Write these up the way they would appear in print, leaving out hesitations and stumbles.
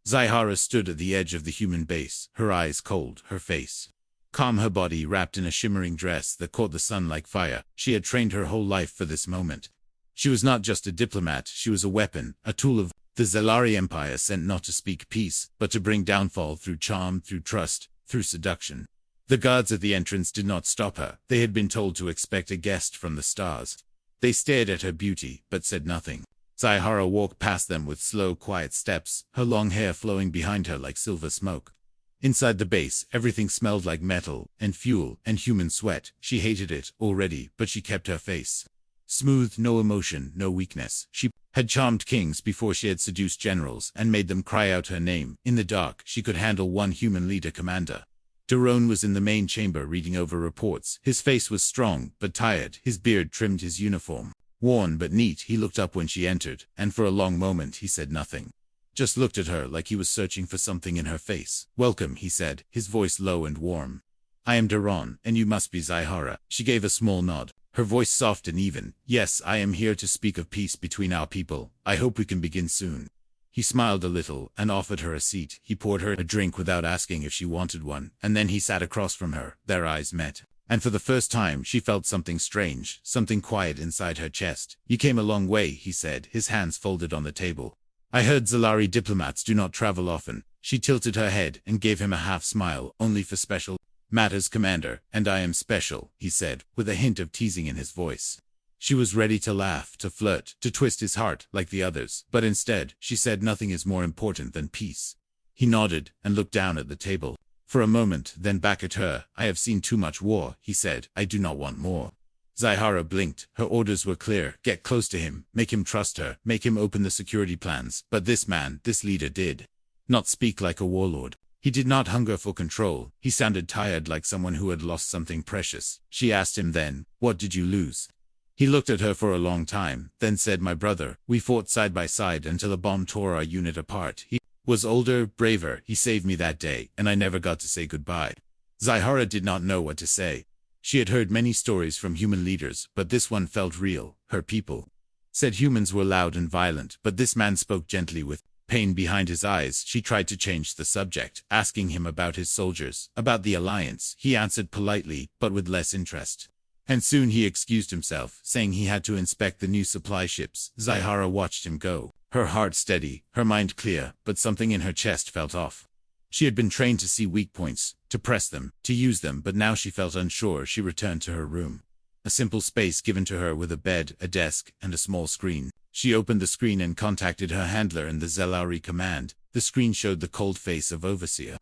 Zyhara stood at the edge of the human base, her eyes cold, her face calm, her body wrapped in a shimmering dress that caught the sun like fire. She had trained her whole life for this moment. She was not just a diplomat, she was a weapon, a tool of the Zelari Empire, sent not to speak peace, but to bring downfall through charm, through trust, through seduction. The guards at the entrance did not stop her. They had been told to expect a guest from the stars. They stared at her beauty, but said nothing. Zyhara walked past them with slow, quiet steps, her long hair flowing behind her like silver smoke. Inside the base, everything smelled like metal, and fuel, and human sweat. She hated it already, but she kept her face smooth, no emotion, no weakness. She had charmed kings before she had seduced generals and made them cry out her name. In the dark, she could handle one human leader commander. Daron was in the main chamber reading over reports. His face was strong, but tired. His beard trimmed his uniform. Worn but neat, he looked up when she entered, and for a long moment he said nothing. Just looked at her like he was searching for something in her face. "Welcome," he said, his voice low and warm. "I am Daron, and you must be Zyhara." She gave a small nod, her voice soft and even. "Yes, I am here to speak of peace between our people. I hope we can begin soon." He smiled a little and offered her a seat. He poured her a drink without asking if she wanted one, and then he sat across from her. Their eyes met. And for the first time, she felt something strange, something quiet inside her chest. "You came a long way," he said, his hands folded on the table. "I heard Zelari diplomats do not travel often." She tilted her head and gave him a half smile. "Only for special matters, Commander, and I am special," he said, with a hint of teasing in his voice. She was ready to laugh, to flirt, to twist his heart like the others, but instead, she said, "Nothing is more important than peace." He nodded and looked down at the table. For a moment, then back at her. "I have seen too much war," he said. "I do not want more." Zyhara blinked. Her orders were clear. Get close to him, make him trust her, make him open the security plans. But this man, this leader did not speak like a warlord. He did not hunger for control. He sounded tired, like someone who had lost something precious. She asked him then, "What did you lose?" He looked at her for a long time, then said, "My brother. We fought side by side until a bomb tore our unit apart. He was older, braver. He saved me that day, and I never got to say goodbye." Zyhara did not know what to say. She had heard many stories from human leaders, but this one felt real. Her people said humans were loud and violent, but this man spoke gently with pain behind his eyes. She tried to change the subject, asking him about his soldiers, about the alliance. He answered politely, but with less interest. And soon he excused himself, saying he had to inspect the new supply ships. Zyhara watched him go, her heart steady, her mind clear, but something in her chest felt off. She had been trained to see weak points, to press them, to use them, but now she felt unsure. She returned to her room. A simple space given to her with a bed, a desk, and a small screen. She opened the screen and contacted her handler in the Zelari command. The screen showed the cold face of Overseer.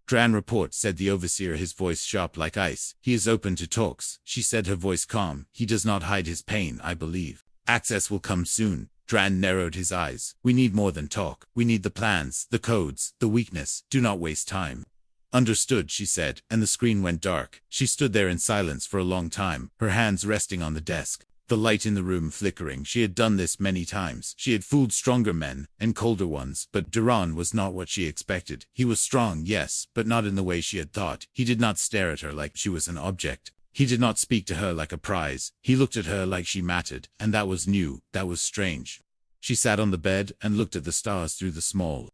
"Dran report," said the Overseer, his voice sharp like ice. "He is open to talks," she said, her voice calm. "He does not hide his pain, I believe. Access will come soon." Dran narrowed his eyes. "We need more than talk. We need the plans, the codes, the weakness. Do not waste time." "Understood," she said, and the screen went dark. She stood there in silence for a long time, her hands resting on the desk, the light in the room flickering. She had done this many times. She had fooled stronger men, and colder ones, but Daron was not what she expected. He was strong, yes, but not in the way she had thought. He did not stare at her like she was an object. He did not speak to her like a prize. He looked at her like she mattered, and that was new, that was strange. She sat on the bed and looked at the stars through the small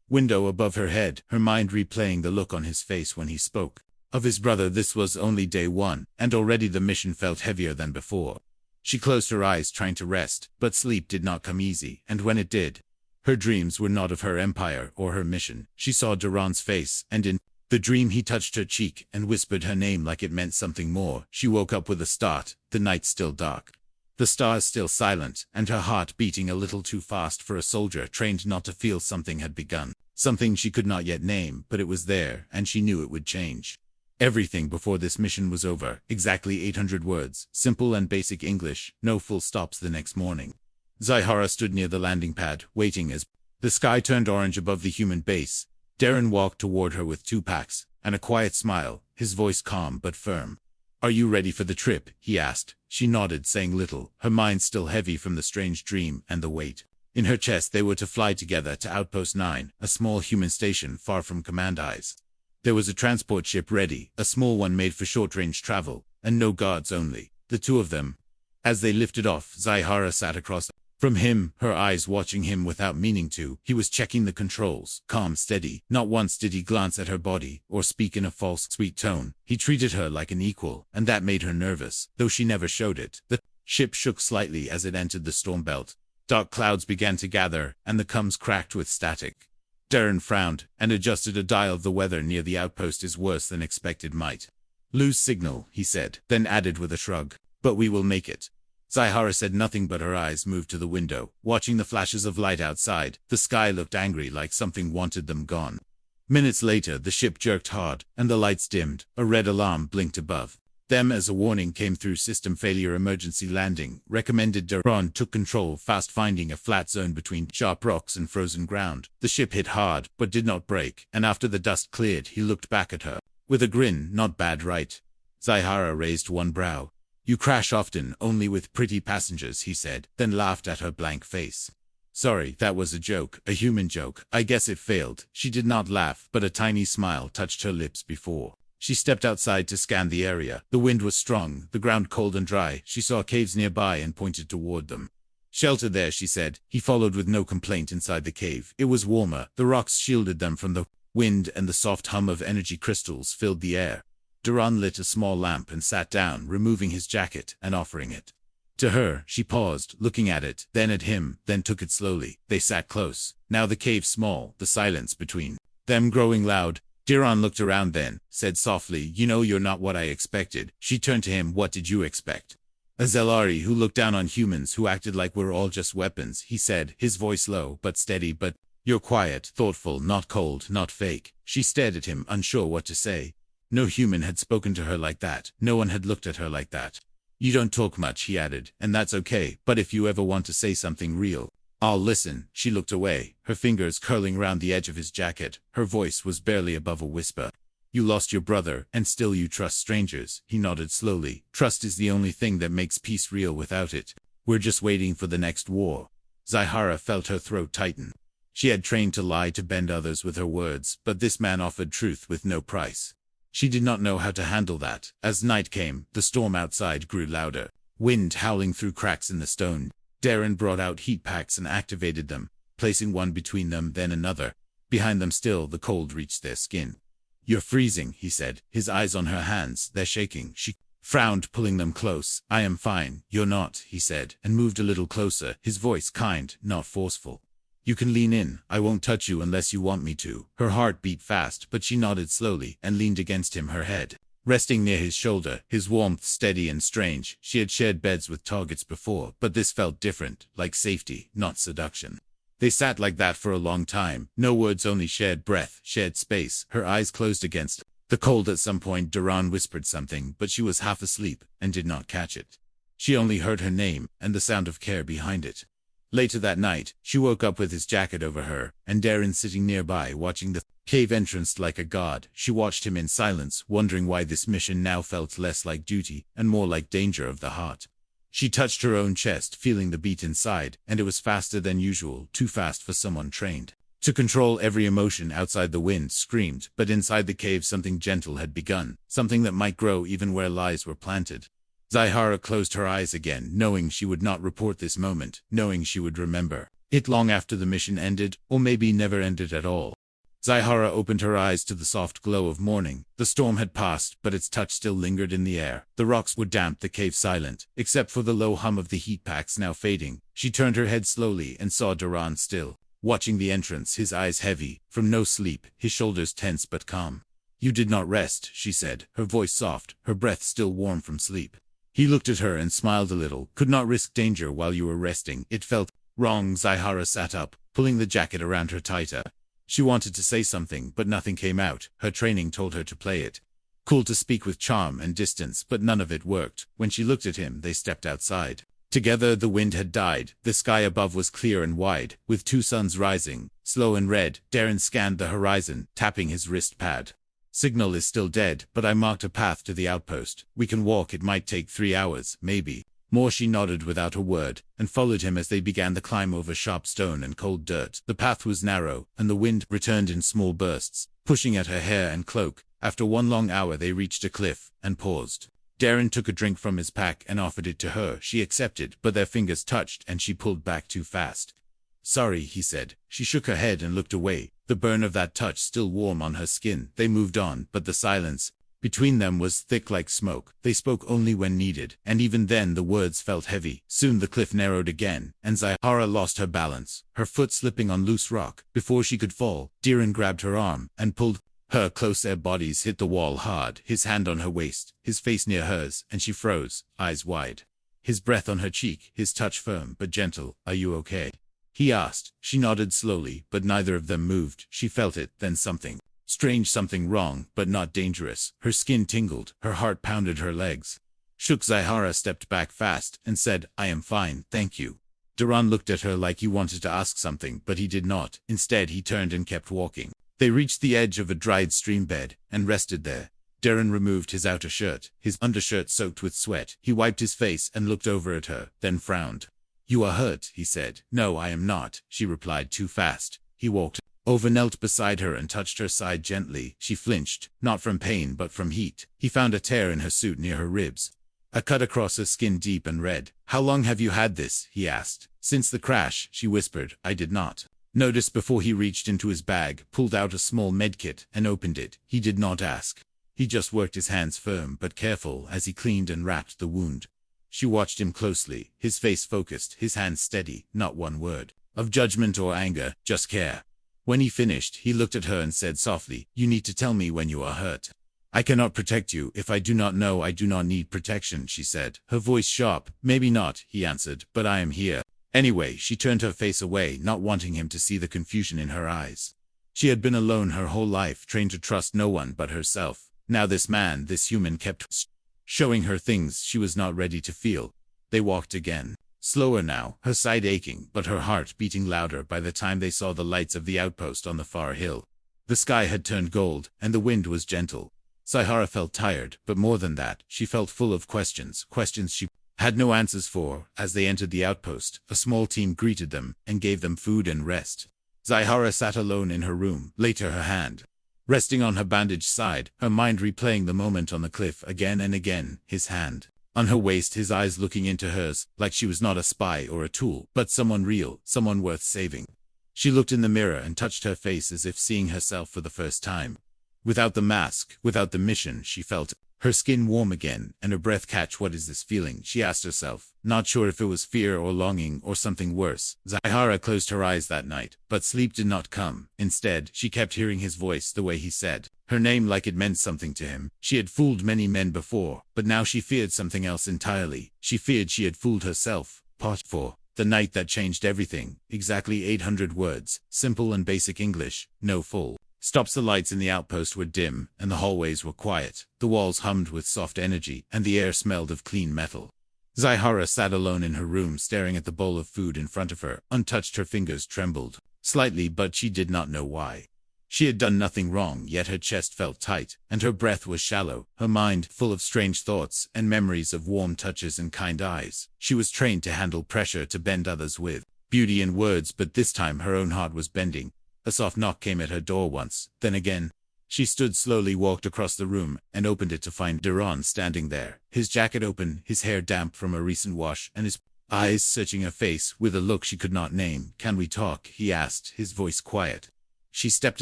window above her head, her mind replaying the look on his face when he spoke of his brother. This was only day one, and already the mission felt heavier than before. She closed her eyes trying to rest, but sleep did not come easy, and when it did, her dreams were not of her empire or her mission. She saw Daron's face, and in the dream he touched her cheek and whispered her name like it meant something more. She woke up with a start, the night still dark, the stars still silent, and her heart beating a little too fast for a soldier trained not to feel. Something had begun, something she could not yet name, but it was there, and she knew it would change everything before this mission was over. Exactly 800 words, simple and basic English, no full stops. The next morning, Zyhara stood near the landing pad, waiting as the sky turned orange above the human base. Darren walked toward her with 2 packs, and a quiet smile, his voice calm but firm. "Are you ready for the trip?" he asked. She nodded, saying little, her mind still heavy from the strange dream and the weight in her chest. They were to fly together to Outpost 9, a small human station far from command eyes. There was a transport ship ready, a small one made for short-range travel, and no guards, only the 2 of them. As they lifted off, Zyhara sat across From him, her eyes watching him without meaning to. He was checking the controls, calm, steady. Not once did he glance at her body, or speak in a false, sweet tone. He treated her like an equal, and that made her nervous, though she never showed it. The ship shook slightly as it entered the storm belt. Dark clouds began to gather, and the comms cracked with static. Darren frowned, and adjusted a dial. The weather near the outpost is worse than expected. Might lose signal, he said, then added with a shrug. But we will make it. Zaihara said nothing, but her eyes moved to the window, watching the flashes of light outside. The sky looked angry, like something wanted them gone. Minutes later, the ship jerked hard, and the lights dimmed. A red alarm blinked above them as a warning came through: system failure, emergency landing recommended. Duran took control fast, finding a flat zone between sharp rocks and frozen ground. The ship hit hard, but did not break, and after the dust cleared, he looked back at her with a grin. Not bad, right? Zaihara raised one brow. You crash often, only with pretty passengers, he said, then laughed at her blank face. Sorry, that was a joke, a human joke. I guess it failed. She did not laugh, but a tiny smile touched her lips before she stepped outside to scan the area. The wind was strong, the ground cold and dry. She saw caves nearby and pointed toward them. Shelter there, she said. He followed with no complaint inside the cave. It was warmer. The rocks shielded them from the wind, and the soft hum of energy crystals filled the air. Duran lit a small lamp and sat down, removing his jacket and offering it to her. She paused, looking at it, then at him, then took it slowly. They sat close. Now the cave small, the silence between them growing loud. Duran looked around, then said softly, you know, you're not what I expected. She turned to him. What did you expect? A Zelari who looked down on humans, who acted like we're all just weapons, he said, his voice low but steady. But you're quiet, thoughtful, not cold, not fake. She stared at him, unsure what to say. No human had spoken to her like that. No one had looked at her like that. You don't talk much, he added, and that's okay, but if you ever want to say something real, I'll listen. She looked away, her fingers curling round the edge of his jacket. Her voice was barely above a whisper. You lost your brother, and still you trust strangers. He nodded slowly. Trust is the only thing that makes peace real. Without it, we're just waiting for the next war. Zaihara felt her throat tighten. She had trained to lie, to bend others with her words, but this man offered truth with no price. She did not know how to handle that. As night came, the storm outside grew louder, wind howling through cracks in the stone. Darren brought out heat packs and activated them, placing one between them, then another. Behind them still, the cold reached their skin. You're freezing, he said, his eyes on her hands. They're shaking. She frowned, pulling them close. I am fine. You're not, he said, and moved a little closer, his voice kind, not forceful. You can lean in. I won't touch you unless you want me to. Her heart beat fast, but she nodded slowly and leaned against him, her head resting near his shoulder, his warmth steady and strange. She had shared beds with targets before, but this felt different, like safety, not seduction. They sat like that for a long time. No words, only shared breath, shared space. Her eyes closed against the cold. At some point, Duran whispered something, but she was half asleep and did not catch it. She only heard her name and the sound of care behind it. Later that night, she woke up with his jacket over her, and Darren sitting nearby watching the cave entrance like a god. She watched him in silence, wondering why this mission now felt less like duty and more like danger of the heart. She touched her own chest, feeling the beat inside, and it was faster than usual, too fast for someone trained to control every emotion. Outside, the wind screamed, but inside the cave something gentle had begun, something that might grow even where lies were planted. Zaihara closed her eyes again, knowing she would not report this moment, knowing she would remember it long after the mission ended, or maybe never ended at all. Zaihara opened her eyes to the soft glow of morning. The storm had passed, but its touch still lingered in the air. The rocks were damp, the cave silent, except for the low hum of the heat packs now fading. She turned her head slowly and saw Duran still watching the entrance, his eyes heavy from no sleep, his shoulders tense but calm. You did not rest, she said, her voice soft, her breath still warm from sleep. He looked at her and smiled a little. Could not risk danger while you were resting. It felt wrong. Zaihara sat up, pulling the jacket around her tighter. She wanted to say something, but nothing came out. Her training told her to play it cool, to speak with charm and distance, but none of it worked. When she looked at him, they stepped outside. Together, the wind had died. The sky above was clear and wide, with two suns rising, slow and red. Darren scanned the horizon, tapping his wrist pad. Signal is still dead, but I marked a path to the outpost. We can walk. It might take 3 hours, maybe more. She nodded without a word, and followed him as they began the climb over sharp stone and cold dirt. The path was narrow, and the wind returned in small bursts, pushing at her hair and cloak. After one long hour they reached a cliff, and paused. Darren took a drink from his pack and offered it to her. She accepted, but their fingers touched and she pulled back too fast. "Sorry," he said. She shook her head and looked away, the burn of that touch still warm on her skin. They moved on, but the silence between them was thick like smoke. They spoke only when needed, and even then the words felt heavy. Soon the cliff narrowed again, and Zahara lost her balance, her foot slipping on loose rock. Before she could fall, Darren grabbed her arm and pulled her close. Their bodies hit the wall hard, his hand on her waist, his face near hers, and she froze, eyes wide. His breath on her cheek, his touch firm but gentle. "Are you okay?" he asked. She nodded slowly, but neither of them moved. She felt it, then something strange, something wrong, but not dangerous. Her skin tingled, her heart pounded her legs. Shook. Zahara stepped back fast and said, "I am fine, thank you." Darren looked at her like he wanted to ask something, but he did not. Instead he turned and kept walking. They reached the edge of a dried stream bed and rested there. Darren removed his outer shirt, his undershirt soaked with sweat. He wiped his face and looked over at her, then frowned. "You are hurt," he said. "No, I am not," she replied too fast. He walked over, knelt beside her and touched her side gently. She flinched, not from pain but from heat. He found a tear in her suit near her ribs, a cut across her skin deep and red. "How long have you had this?" he asked. "Since the crash," she whispered. "I did not notice before." He reached into his bag, pulled out a small medkit, and opened it. He did not ask. He just worked, his hands firm but careful as he cleaned and wrapped the wound. She watched him closely, his face focused, his hands steady, not one word of judgment or anger, just care. When he finished, he looked at her and said softly, "You need to tell me when you are hurt." "I cannot protect you. If I do not know, I do not need protection," she said, her voice sharp. "Maybe not," he answered, "but I am here anyway." She turned her face away, not wanting him to see the confusion in her eyes. She had been alone her whole life, trained to trust no one but herself. Now this man, this human, kept showing her things she was not ready to feel. They walked again. Slower now, her side aching, but her heart beating louder. By the time they saw the lights of the outpost on the far hill, the sky had turned gold, and the wind was gentle. Zahara felt tired, but more than that, she felt full of questions she had no answers for. As they entered the outpost, a small team greeted them, and gave them food and rest. Zahara sat alone in her room, later her hand resting on her bandaged side, her mind replaying the moment on the cliff again and again, his hand on her waist, his eyes looking into hers, like she was not a spy or a tool, but someone real, someone worth saving. She looked in the mirror and touched her face as if seeing herself for the first time. Without the mask, without the mission, she felt her skin warm again, and her breath catch. What is this feeling? She asked herself, not sure if it was fear or longing or something worse. Zahara closed her eyes that night, but sleep did not come. Instead, she kept hearing his voice, the way he said her name like it meant something to him. She had fooled many men before, but now she feared something else entirely. She feared she had fooled herself. Part 4. The night that changed everything. Exactly 800 words. Simple and basic English. No full stops. The lights in the outpost were dim, and the hallways were quiet. The walls hummed with soft energy, and the air smelled of clean metal. Zahara sat alone in her room, staring at the bowl of food in front of her. Untouched, her fingers trembled slightly, but she did not know why. She had done nothing wrong, yet her chest felt tight, and her breath was shallow, her mind full of strange thoughts and memories of warm touches and kind eyes. She was trained to handle pressure, to bend others with beauty and words, but this time her own heart was bending. A soft knock came at her door once, then again. She stood slowly, walked across the room, and opened it to find Darren standing there, his jacket open, his hair damp from a recent wash, and his eyes searching her face with a look she could not name. "Can we talk?" he asked, his voice quiet. She stepped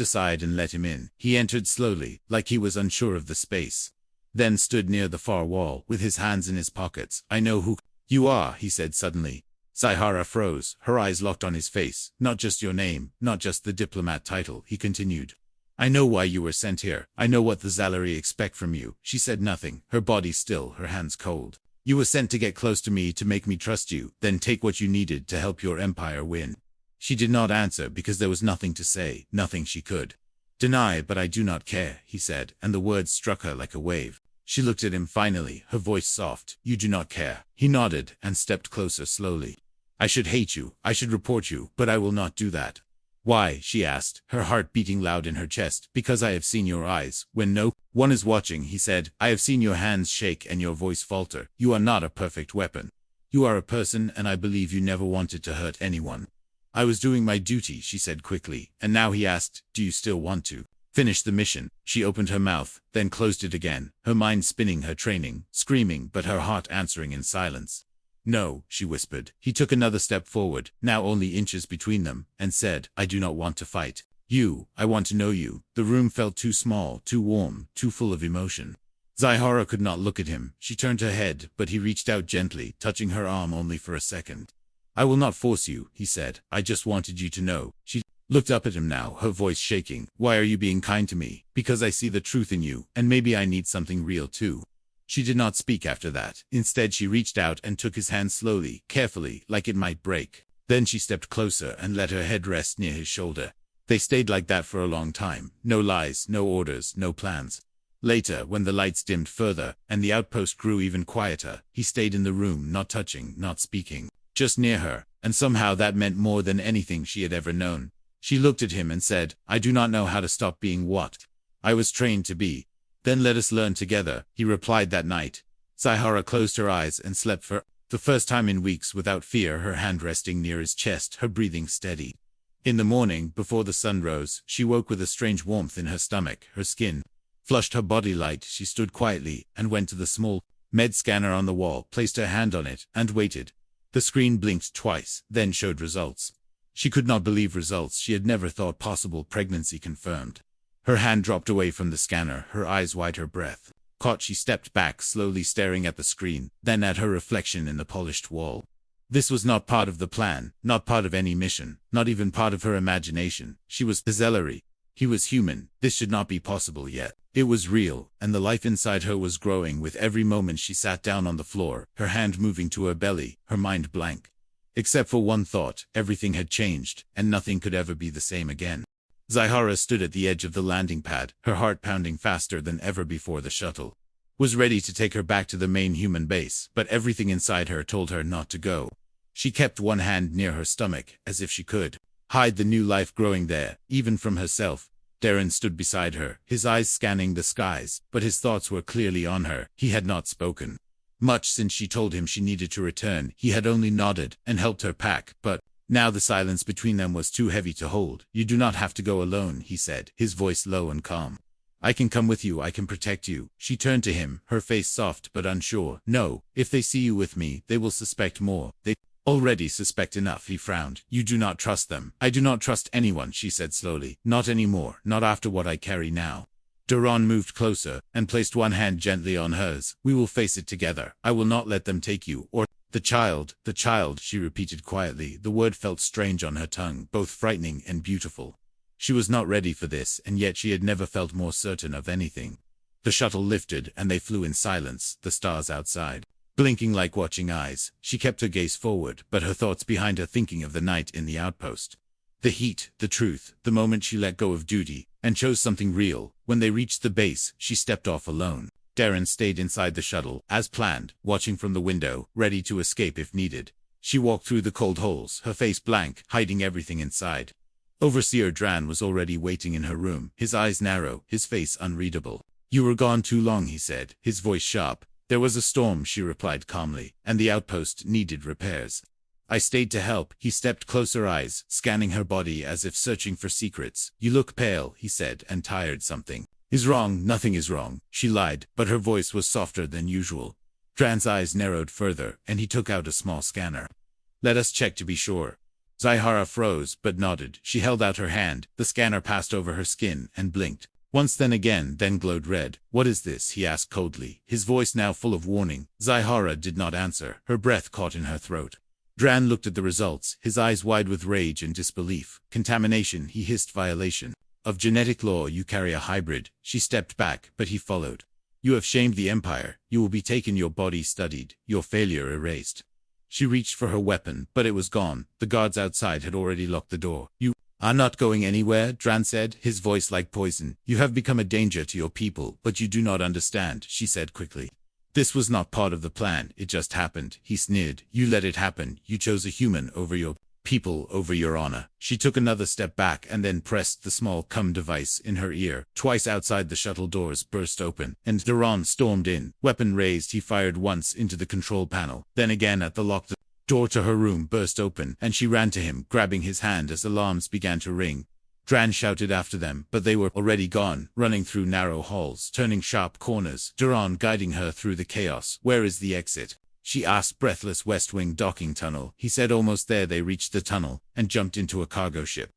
aside and let him in. He entered slowly, like he was unsure of the space, then stood near the far wall, with his hands in his pockets. "I know who you are," he said suddenly. Zahara froze, her eyes locked on his face. "Not just your name, not just the diplomat title," he continued. "I know why you were sent here. I know what the Zalari expect from you." She said nothing, her body still, her hands cold. "You were sent to get close to me, to make me trust you, then take what you needed to help your empire win." She did not answer because there was nothing to say, nothing she could deny. "But I do not care," he said, and the words struck her like a wave. She looked at him finally, her voice soft. "You do not care." He nodded and stepped closer slowly. "I should hate you, I should report you, but I will not do that." "Why?" she asked, her heart beating loud in her chest. "Because I have seen your eyes when no one is watching," he said. "I have seen your hands shake and your voice falter. You are not a perfect weapon. You are a person, and I believe you never wanted to hurt anyone." "I was doing my duty," she said quickly, and now he asked, "Do you still want to?" Finish the mission. She opened her mouth, then closed it again, her mind spinning her training, screaming but her heart answering in silence. No, she whispered. He took another step forward, now only inches between them, and said, I do not want to fight. I want to know you. The room felt too small, too warm, too full of emotion. Zyhara could not look at him. She turned her head, but he reached out gently, touching her arm only for a second. I will not force you, he said. I just wanted you to know. She looked up at him now, her voice shaking. Why are you being kind to me? Because I see the truth in you, and maybe I need something real too. She did not speak after that. Instead she reached out and took his hand slowly, carefully, like it might break. Then she stepped closer and let her head rest near his shoulder. They stayed like that for a long time. No lies, no orders, no plans. Later, when the lights dimmed further, and the outpost grew even quieter, he stayed in the room, not touching, not speaking, just near her, and somehow that meant more than anything she had ever known. She looked at him and said, I do not know how to stop being what I was trained to be. Then let us learn together, he replied that night. Zyhara closed her eyes and slept for the first time in weeks without fear, her hand resting near his chest, her breathing steady. In the morning, before the sun rose, she woke with a strange warmth in her stomach, her skin flushed, her body light. She stood quietly and went to the small med scanner on the wall, placed her hand on it, and waited. The screen blinked twice, then showed results. She could not believe results she had never thought possible. Pregnancy confirmed. Her hand dropped away from the scanner, her eyes wide, her breath caught. She stepped back, slowly staring at the screen, then at her reflection in the polished wall. This was not part of the plan, not part of any mission, not even part of her imagination. She was Zellery. He was human. This should not be possible yet. It was real, and the life inside her was growing with every moment. She sat down on the floor, her hand moving to her belly, her mind blank. Except for one thought, everything had changed, and nothing could ever be the same again. Zyhara stood at the edge of the landing pad, her heart pounding faster than ever before. The shuttle was ready to take her back to the main human base, but everything inside her told her not to go. She kept one hand near her stomach, as if she could hide the new life growing there, even from herself. Darren stood beside her, his eyes scanning the skies, but his thoughts were clearly on her. He had not spoken much since she told him she needed to return. He had only nodded and helped her pack, but now the silence between them was too heavy to hold. You do not have to go alone, he said, his voice low and calm. I can come with you, I can protect you. She turned to him, her face soft but unsure. No, if they see you with me, they will suspect more. They already suspect enough, he frowned. You do not trust them. I do not trust anyone, she said slowly. Not anymore, not after what I carry now. Duran moved closer, and placed one hand gently on hers. We will face it together. I will not let them take you, or the child, she repeated quietly. The word felt strange on her tongue, both frightening and beautiful. She was not ready for this, and yet she had never felt more certain of anything. The shuttle lifted, and they flew in silence, the stars outside blinking like watching eyes. She kept her gaze forward, but her thoughts behind her, thinking of the night in the outpost. The heat, the truth, the moment she let go of duty, and chose something real. When they reached the base, she stepped off alone. Darren stayed inside the shuttle, as planned, watching from the window, ready to escape if needed. She walked through the cold holes, her face blank, hiding everything inside. Overseer Dran was already waiting in her room, his eyes narrow, his face unreadable. You were gone too long, he said, his voice sharp. There was a storm, she replied calmly, and the outpost needed repairs. I stayed to help. He stepped closer, eyes scanning her body as if searching for secrets. You look pale, he said, and tired. Something is wrong. Nothing is wrong, she lied, but her voice was softer than usual. Dran's eyes narrowed further, and he took out a small scanner. Let us check to be sure. Zyhara froze, but nodded. She held out her hand. The scanner passed over her skin and blinked. Once, then again, then glowed red. What is this? He asked coldly, his voice now full of warning. Zyhara did not answer, her breath caught in her throat. Dran looked at the results, his eyes wide with rage and disbelief. Contamination, he hissed. Violation of genetic law. You carry a hybrid. She stepped back, but he followed. You have shamed the Empire. You will be taken, your body studied, your failure erased. She reached for her weapon, but it was gone. The guards outside had already locked the door. You are not going anywhere, Dran said, his voice like poison. You have become a danger to your people, but you do not understand, she said quickly. This was not part of the plan, it just happened, he sneered. You let it happen. You chose a human over your people, over your honor. She took another step back and then pressed the small device in her ear. Twice outside, the shuttle doors burst open, and Duran stormed in. Weapon raised, he fired once into the control panel, then again at the locked door to her room burst open, and she ran to him, grabbing his hand as alarms began to ring. Dran shouted after them, but they were already gone, running through narrow halls, turning sharp corners, Duran guiding her through the chaos. Where is the exit? She asked. Breathless. West Wing docking tunnel, he said. Almost there. They reached the tunnel and jumped into a cargo ship.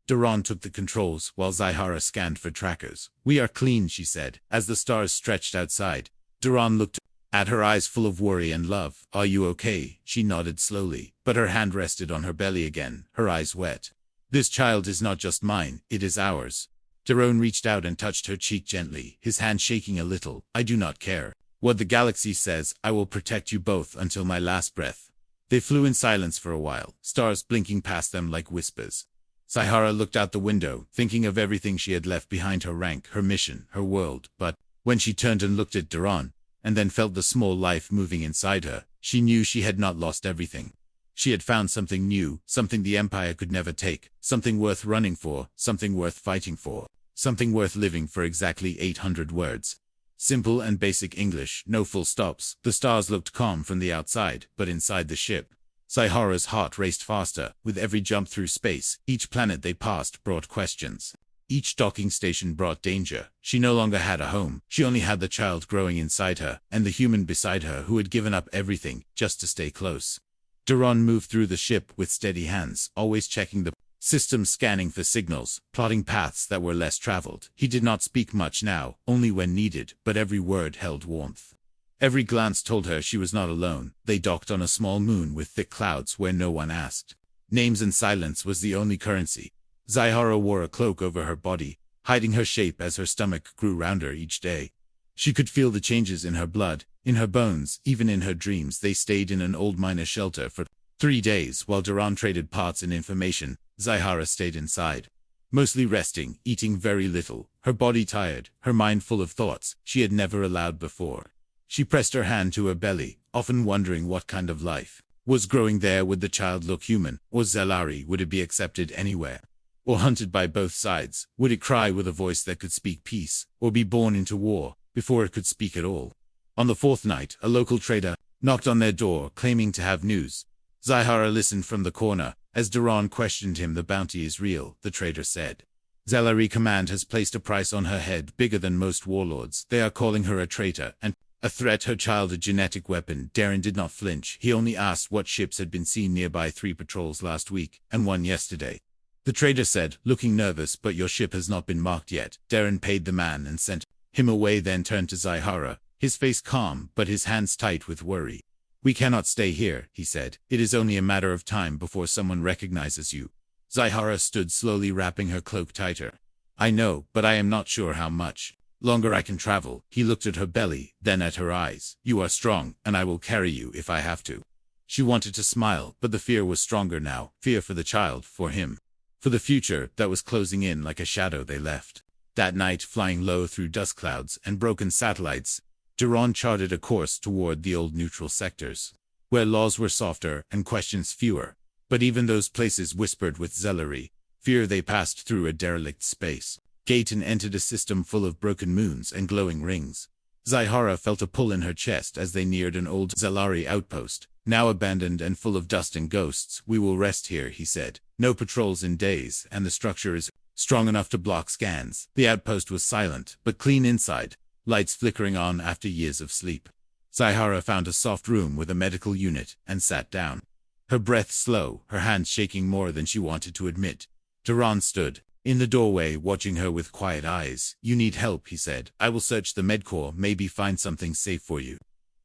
Duran took the controls while Zyhara scanned for trackers. We are clean, she said, as the stars stretched outside. Duran looked at her, eyes full of worry and love. Are you okay? She nodded slowly, but her hand rested on her belly again, her eyes wet. This child is not just mine, it is ours. Duran reached out and touched her cheek gently, his hand shaking a little. I do not care what the galaxy says, I will protect you both until my last breath. They flew in silence for a while, stars blinking past them like whispers. Zyhara looked out the window, thinking of everything she had left behind, her rank, her mission, her world. But when she turned and looked at Duran, and then felt the small life moving inside her, she knew she had not lost everything. She had found something new, something the Empire could never take, something worth running for, something worth fighting for, something worth living for. Exactly 800 words. Simple and basic English, no full stops. The stars looked calm from the outside, but inside the ship, Zyhara's heart raced faster. With every jump through space, each planet they passed brought questions. Each docking station brought danger. She no longer had a home. She only had the child growing inside her, and the human beside her who had given up everything just to stay close. Duran moved through the ship with steady hands, always checking the system, scanning for signals, plotting paths that were less traveled. He did not speak much now, only when needed, but every word held warmth. Every glance told her she was not alone. They docked on a small moon with thick clouds where no one asked. Names and silence was the only currency. Zyhara wore a cloak over her body, hiding her shape as her stomach grew rounder each day. She could feel the changes in her blood, in her bones, even in her dreams. They stayed in an old miner shelter for 3 days while Duran traded parts and information. Zyhara stayed inside, mostly resting, eating very little, her body tired, her mind full of thoughts she had never allowed before. She pressed her hand to her belly, often wondering what kind of life was growing there. Would the child look human, or Zelari? Would it be accepted anywhere, or hunted by both sides? Would it cry with a voice that could speak peace, or be born into war before it could speak at all? On the 4th night, a local trader knocked on their door, claiming to have news. Zyhara listened from the corner. As Duran questioned him, the bounty is real, the trader said. Zelari Command has placed a price on her head bigger than most warlords. They are calling her a traitor and a threat. Her child a genetic weapon. Darren did not flinch. He only asked what ships had been seen nearby. 3 patrols last week, and 1 yesterday. The trader said, looking nervous. But your ship has not been marked yet. Darren paid the man and sent him away, then turned to Zyhara, his face calm, but his hands tight with worry. We cannot stay here, he said. It is only a matter of time before someone recognizes you. Zyhara stood slowly, wrapping her cloak tighter. I know, but I am not sure how much longer I can travel. He looked at her belly, then at her eyes. You are strong, and I will carry you if I have to. She wanted to smile, but the fear was stronger now. Fear for the child, for him, for the future that was closing in like a shadow. They left that night, flying low through dust clouds and broken satellites. Duran charted a course toward the old neutral sectors, where laws were softer and questions fewer. But even those places whispered with Zelari fear. They passed through a derelict space gate and entered a system full of broken moons and glowing rings. Zyhara felt a pull in her chest as they neared an old Zelari outpost, now abandoned and full of dust and ghosts. We will rest here, he said. No patrols in days, and the structure is strong enough to block scans. The outpost was silent, but clean inside, lights flickering on after years of sleep. Zyhara found a soft room with a medical unit and sat down. Her breath slow, her hands shaking more than she wanted to admit. Duran stood in the doorway, watching her with quiet eyes. You need help, he said. I will search the medcore, maybe find something safe for you.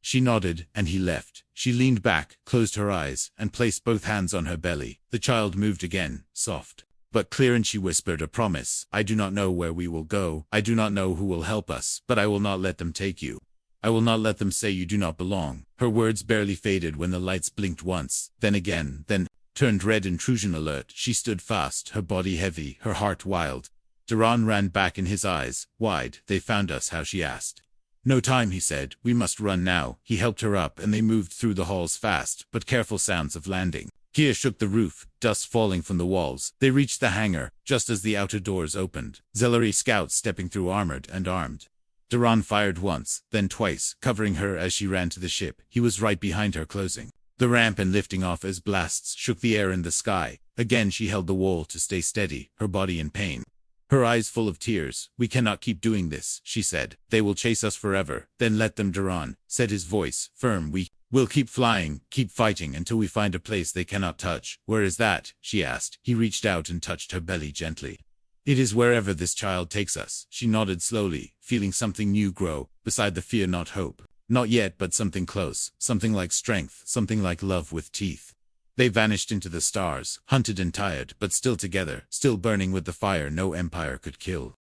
She nodded, and he left. She leaned back, closed her eyes, and placed both hands on her belly. The child moved again, soft but clear, and she whispered a promise. I do not know where we will go. I do not know who will help us, but I will not let them take you. I will not let them say you do not belong. Her words barely faded when the lights blinked once, then again, then turned red. Intrusion alert. She stood fast, her body heavy, her heart wild. Duran ran back in his eyes, wide. They found us, how? She asked. No time, he said. We must run now. He helped her up, and they moved through the halls fast, but careful sounds of landing. Kia shook the roof, dust falling from the walls. They reached the hangar, just as the outer doors opened. Zelari scouts stepping through, armored and armed. Duran fired once, then twice, covering her as she ran to the ship. He was right behind her, closing The ramp and lifting off as blasts shook the air and the sky. Again she held the wall to stay steady, her body in pain. Her eyes full of tears. "We cannot keep doing this," she said. "They will chase us forever." "Then let them, Duran," said his voice, firm. "We'll keep flying, keep fighting until we find a place they cannot touch." "Where is that?" she asked. He reached out and touched her belly gently. "It is wherever this child takes us." She nodded slowly, feeling something new grow, beside the fear, not hope. Not yet, but something close, something like strength, something like love with teeth. They vanished into the stars, hunted and tired, but still together, still burning with the fire no empire could kill.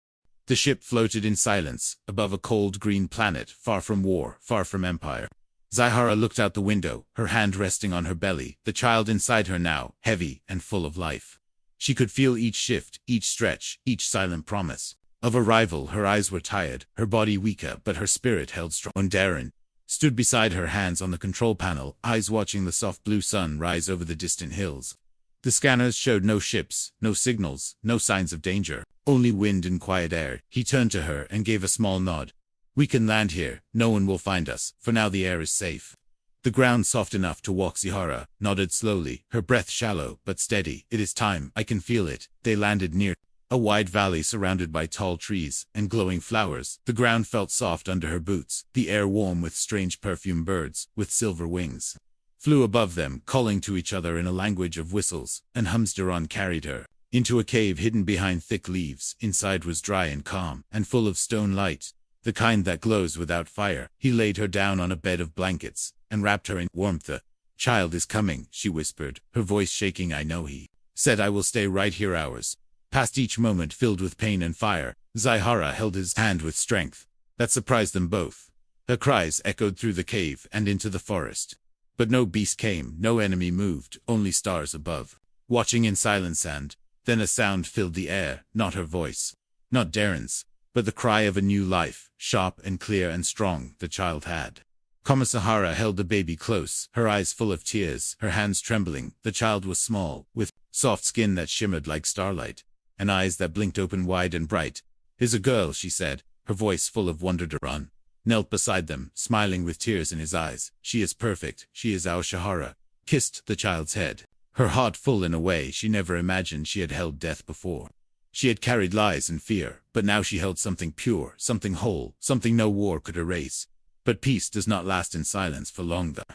The ship floated in silence, above a cold green planet, far from war, far from empire. Zahara looked out the window, her hand resting on her belly, the child inside her now, heavy and full of life. She could feel each shift, each stretch, each silent promise of arrival. Her eyes were tired, her body weaker, but her spirit held strong. Darren stood beside her, hands on the control panel, eyes watching the soft blue sun rise over the distant hills. The scanners showed no ships, no signals, no signs of danger, only wind and quiet air. He turned to her and gave a small nod. "We can land here, no one will find us, for now the air is safe." The ground soft enough to walk. Zahara nodded slowly, her breath shallow but steady. "It is time, I can feel it." They landed near a wide valley surrounded by tall trees and glowing flowers. The ground felt soft under her boots, the air warm with strange perfume. Birds, with silver wings, flew above them, calling to each other in a language of whistles, and Duran carried her into a cave hidden behind thick leaves. Inside was dry and calm, and full of stone light, the kind that glows without fire. He laid her down on a bed of blankets, and wrapped her in warmth. "The child is coming," she whispered, her voice shaking. "I know," he said. "I will stay right here hours." Past each moment filled with pain and fire, Zahara held his hand with strength that surprised them both. Her cries echoed through the cave and into the forest. But no beast came, no enemy moved, only stars above, watching in silence. And then a sound filled the air, not her voice, not Darren's, but the cry of a new life, sharp and clear and strong. The child had come. Zahara held the baby close, her eyes full of tears, her hands trembling. The child was small, with soft skin that shimmered like starlight, and eyes that blinked open wide and bright. "Is a girl," she said, her voice full of wonder. Duran knelt beside them, smiling with tears in his eyes. "She is perfect, she is our Zahara," kissed the child's head, her heart full in a way she never imagined. She had held death before. She had carried lies and fear, but now she held something pure, something whole, something no war could erase. But peace does not last in silence for long. The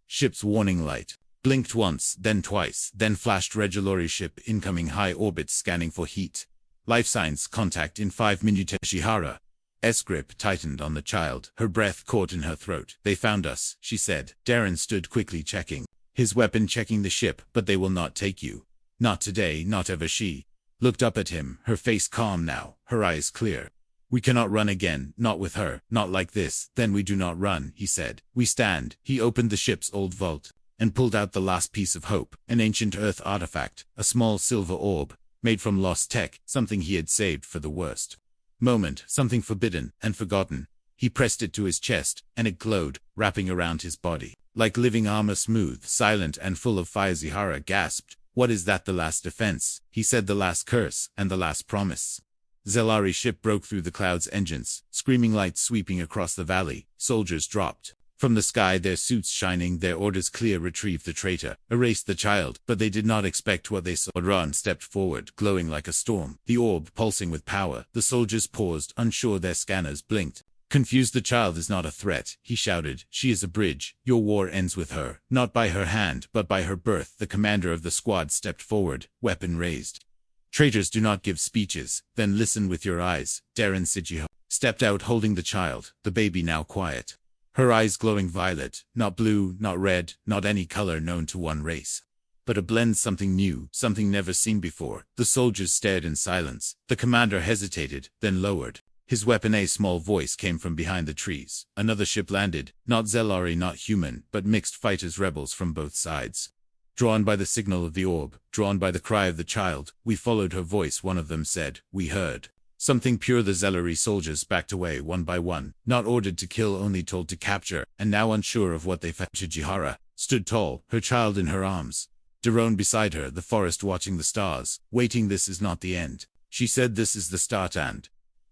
ship's warning light blinked once, then twice, then flashed. Regulatory ship incoming, high orbit scanning for heat. Life signs, contact in 5 minutes. Zahara's grip tightened on the child, her breath caught in her throat. "They found us," she said. Darren stood quickly, checking his weapon, checking the ship. "But they will not take you. Not today, not ever." She looked up at him, her face calm now, her eyes clear. "We cannot run again, not with her, not like this." "Then we do not run," he said. "We stand." He opened the ship's old vault and pulled out the last piece of hope, an ancient Earth artifact, a small silver orb, made from lost tech, something he had saved for the worst moment, something forbidden and forgotten. He pressed it to his chest, and it glowed, wrapping around his body like living armor, smooth, silent, and full of fire. Zahara gasped. "What is that?" "The last defense," he said, "the last curse, and the last promise." Zelari's ship broke through the cloud's engines, screaming lights sweeping across the valley. Soldiers dropped from the sky, their suits shining, their orders clear. "Retrieve the traitor, erase the child." But they did not expect what they saw. Ron stepped forward, glowing like a storm, the orb pulsing with power. The soldiers paused, unsure, their scanners blinked. Confused. "The child is not a threat," he shouted. "She is a bridge. Your war ends with her, not by her hand, but by her birth." The commander of the squad stepped forward, weapon raised. "Traitors do not give speeches, then listen with your eyes." Darren Sijiho stepped out, holding the child, the baby now quiet, her eyes glowing violet, not blue, not red, not any color known to one race, but a blend, something new, something never seen before. The soldiers stared in silence. The commander hesitated, then lowered his weapon. A small voice came from behind the trees. Another ship landed, not Zelari, not human, but mixed fighters, rebels from both sides. Drawn by the signal of the orb, drawn by the cry of the child, "We followed her voice," one of them said. "We heard something pure." The Zelari soldiers backed away one by one, not ordered to kill, only told to capture, and now unsure of what they found. Zahara stood tall, her child in her arms, Daron beside her, the forest watching the stars, waiting. "This is not the end," she said. "This is the start." And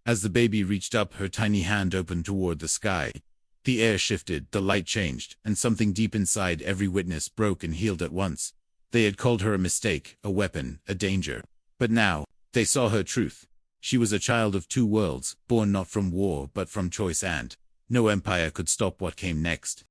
as the baby reached up, her tiny hand opened toward the sky. The air shifted, the light changed, and something deep inside every witness broke and healed at once. They had called her a mistake, a weapon, a danger. But now, they saw her truth. She was a child of two worlds, born not from war but from choice, and no empire could stop what came next.